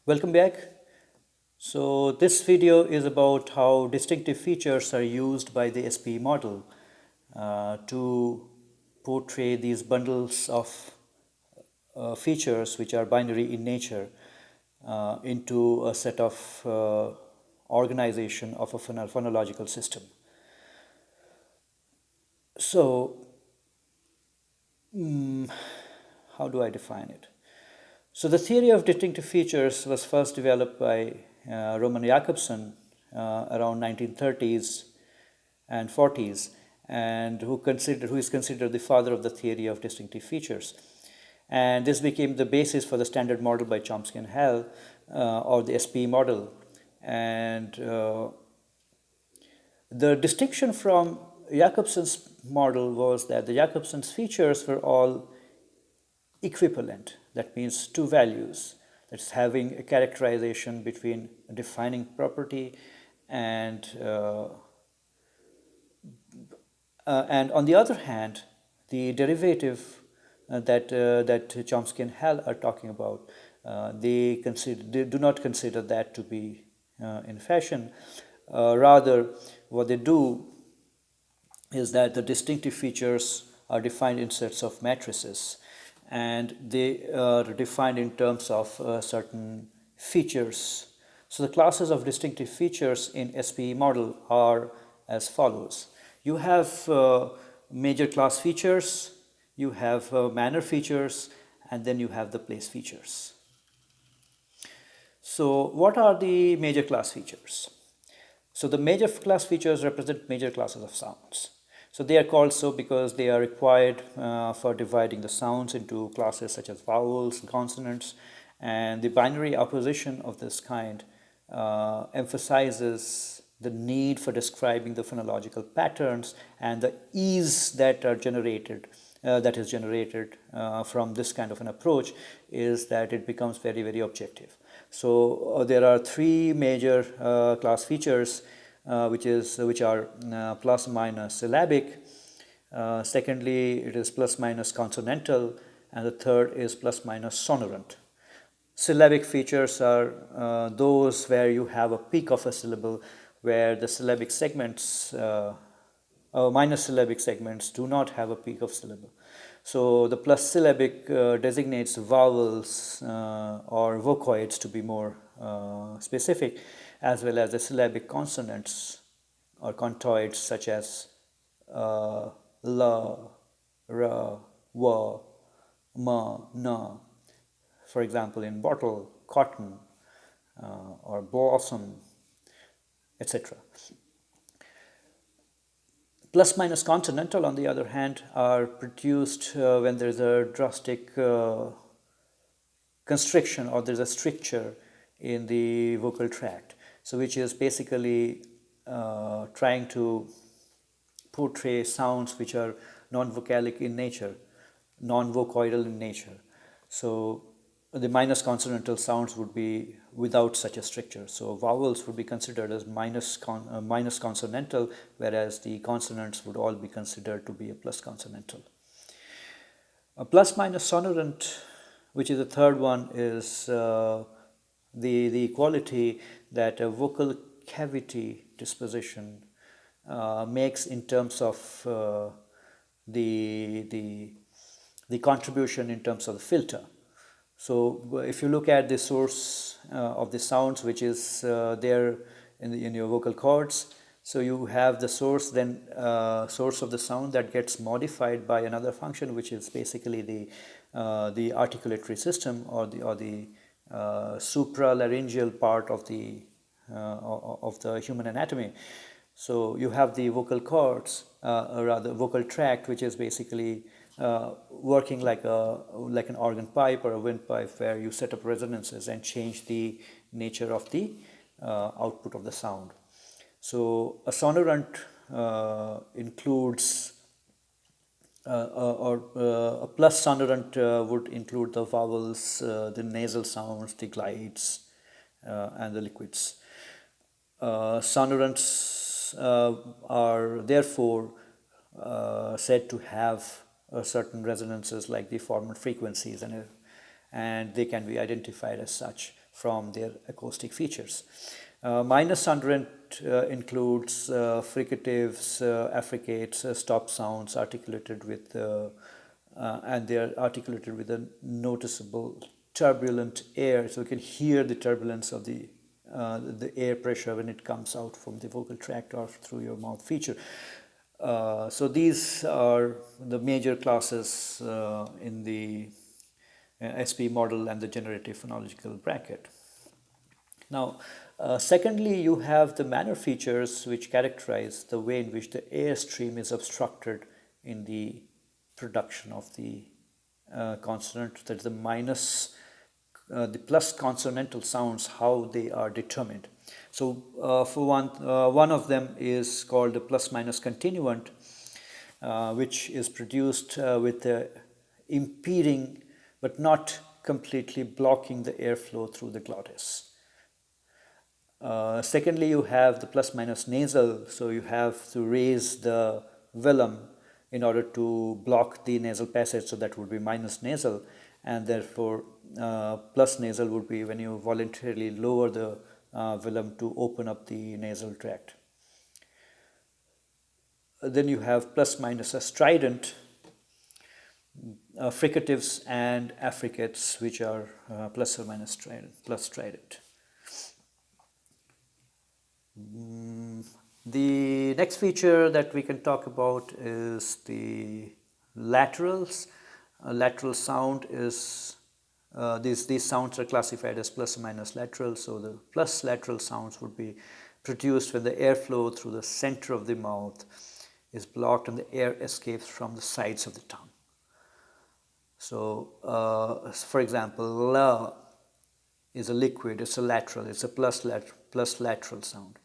Welcome back. So this video is about how distinctive features are used by the SPE model to portray these bundles of features which are binary in nature into a set of organization of a phonological system. So how do I define it? So the theory of distinctive features was first developed by Roman Jakobson around 1930s and 40s, and who is considered the father of the theory of distinctive features. And this became the basis for the standard model by Chomsky and Hall, or the SPE model. And the distinction from Jakobson's model was that the Jakobson's features were all equivalent. That means two values. That's having a characterization between a defining property and on the other hand, the derivative that Chomsky and Hall are talking about, they do not consider that to be in fashion. Rather, what they do is that the distinctive features are defined in sets of matrices, and they are defined in terms of certain features. So the classes of distinctive features in SPE model are as follows. You have major class features, you have manner features, and then you have the place features. So what are the major class features? So the major class features represent major classes of sounds. So they are called so because they are required for dividing the sounds into classes such as vowels and consonants, and the binary opposition of this kind emphasizes the need for describing the phonological patterns and the ease that are generated from this kind of an approach is that it becomes very, very objective. So there are three major class features which are plus minus syllabic. Secondly, it is plus minus consonantal, and the third is plus minus sonorant. Syllabic features are those where you have a peak of a syllable, where the syllabic segments, minus syllabic segments, do not have a peak of syllable. So the plus syllabic designates vowels or vocoids, to be more specific, as well as the syllabic consonants or contoids such as la, ra, wa, ma, na. For example, in bottle, cotton, or blossom, etc. Plus minus consonantal, on the other hand, are produced when there is a drastic constriction or there is a stricture in the vocal tract. So which is basically trying to portray sounds which are non-vocalic in nature, non-vocoidal in nature. So the minus consonantal sounds would be without such a stricture. So vowels would be considered as minus consonantal, whereas the consonants would all be considered to be a plus consonantal. A plus minus sonorant, which is the third one, is the quality that a vocal cavity disposition makes in terms of the contribution in terms of the filter. So if you look at the source of the sounds, which is there in your vocal cords, so you have the source, then source of the sound that gets modified by another function, which is basically the articulatory system or the supralaryngeal part of the human anatomy. So you have the vocal cords, or rather vocal tract, which is basically working like an organ pipe or a windpipe, where you set up resonances and change the nature of the output of the sound. So a sonorant includes a plus sonorant would include the vowels, the nasal sounds, the glides, and the liquids. Sonorants are therefore said to have certain resonances like the formant frequencies, and they can be identified as such. from their acoustic features. Minor sonorant includes fricatives, affricates, stop sounds articulated with and they are articulated with a noticeable turbulent air, so you can hear the turbulence of the air pressure when it comes out from the vocal tract or through your mouth feature. So these are the major classes in the SP model and the generative phonological bracket. Now, secondly, you have the manner features which characterize the way in which the airstream is obstructed in the production of the consonant, that is the plus consonantal sounds, how they are determined. So for one of them is called the plus minus continuant, which is produced with the impeding but not completely blocking the airflow through the glottis. Secondly, you have the plus minus nasal, so you have to raise the velum in order to block the nasal passage, so that would be minus nasal, and therefore plus nasal would be when you voluntarily lower the velum to open up the nasal tract. Then you have plus minus a strident, fricatives and affricates, which are plus or minus strident, plus strident. The next feature that we can talk about is the laterals. A lateral sound is, these sounds are classified as plus or minus lateral. So the plus lateral sounds would be produced when the airflow through the center of the mouth is blocked and the air escapes from the sides of the tongue. So for example, la is a liquid, it's a lateral, it's a plus lateral sound.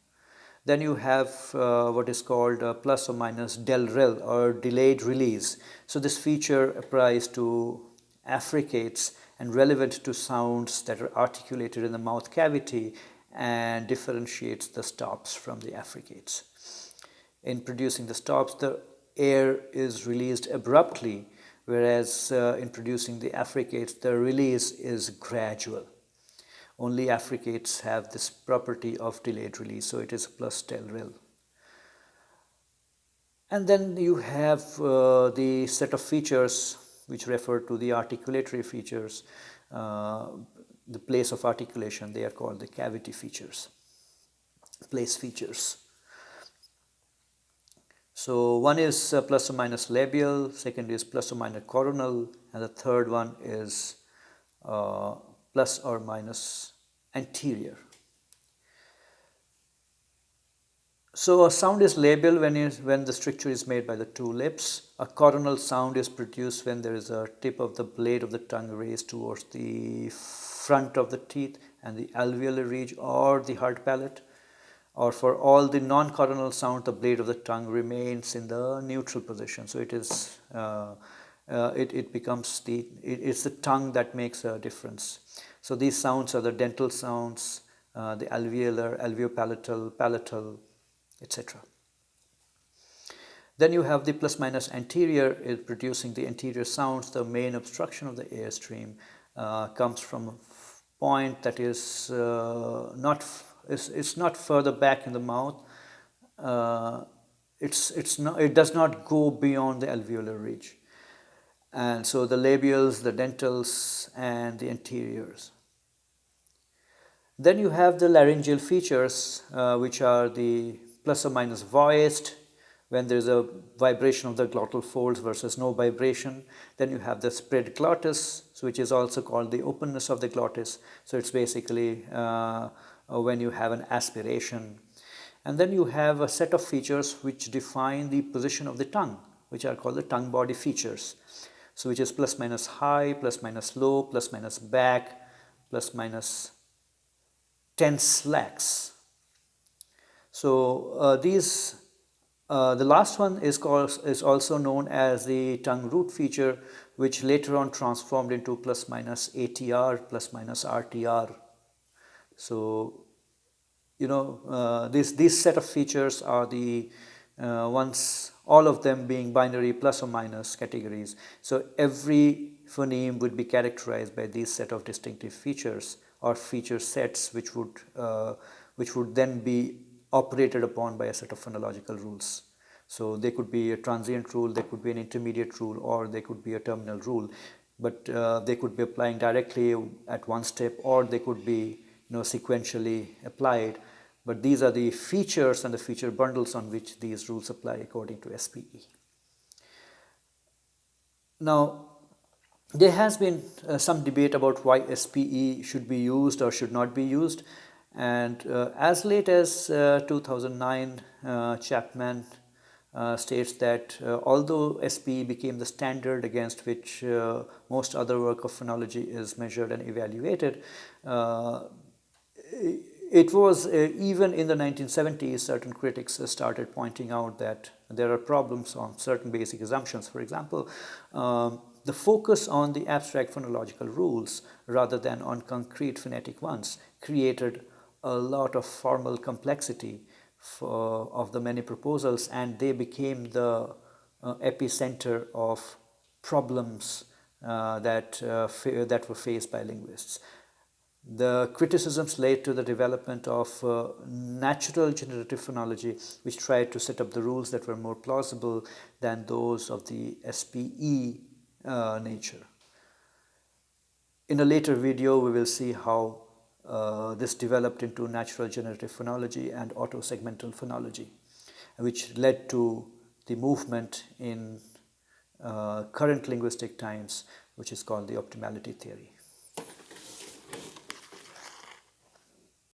Then you have what is called plus or minus del rel, or delayed release. So this feature applies to affricates and relevant to sounds that are articulated in the mouth cavity and differentiates the stops from the affricates. In producing the stops, the air is released abruptly, whereas in producing the affricates, the release is gradual. Only affricates have this property of delayed release, so it is plus del rel. And then you have the set of features which refer to the articulatory features, the place of articulation. They are called the cavity features, place features. So one is plus or minus labial, second is plus or minus coronal, and the third one is plus or minus anterior. So a sound is labial when the stricture is made by the two lips. A coronal sound is produced when there is a tip of the blade of the tongue raised towards the front of the teeth and the alveolar ridge or the hard palate. Or for all the non-coronal sound, the blade of the tongue remains in the neutral position. So it is it becomes it's the tongue that makes a difference. So these sounds are the dental sounds, the alveolar, alveopalatal, palatal, etc. Then you have the plus minus anterior, is producing the anterior sounds. The main obstruction of the airstream comes from a point that is it's not further back in the mouth. It does not go beyond the alveolar ridge. And so the labials, the dentals, and the anteriors. Then you have the laryngeal features, which are the plus or minus voiced, when there is a vibration of the glottal folds versus no vibration. Then you have the spread glottis, which is also called the openness of the glottis. So it's basically when you have an aspiration. And then you have a set of features which define the position of the tongue, which are called the tongue body features. So which is plus minus high, plus minus low, plus minus back, plus minus tense lax. So the last one is also known as the tongue root feature, which later on transformed into plus minus ATR, plus minus RTR. So these set of features are the ones, all of them being binary plus or minus categories. So every phoneme would be characterized by these set of distinctive features or feature sets which would then be operated upon by a set of phonological rules. So they could be a transient rule, they could be an intermediate rule, or they could be a terminal rule, but they could be applying directly at one step, or they could be sequentially applied. But these are the features and the feature bundles on which these rules apply according to SPE. Now, there has been some debate about why SPE should be used or should not be used, and as late as 2009, Chapman states that although SPE became the standard against which most other work of phonology is measured and evaluated, it was even in the 1970s, certain critics started pointing out that there are problems on certain basic assumptions. For example, the focus on the abstract phonological rules rather than on concrete phonetic ones created a lot of formal complexity of the many proposals, and they became the epicenter of problems that were faced by linguists. The criticisms led to the development of natural generative phonology, which tried to set up the rules that were more plausible than those of the SPE nature. In a later video, we will see how this developed into natural generative phonology and auto-segmental phonology, which led to the movement in current linguistic times, which is called the optimality theory.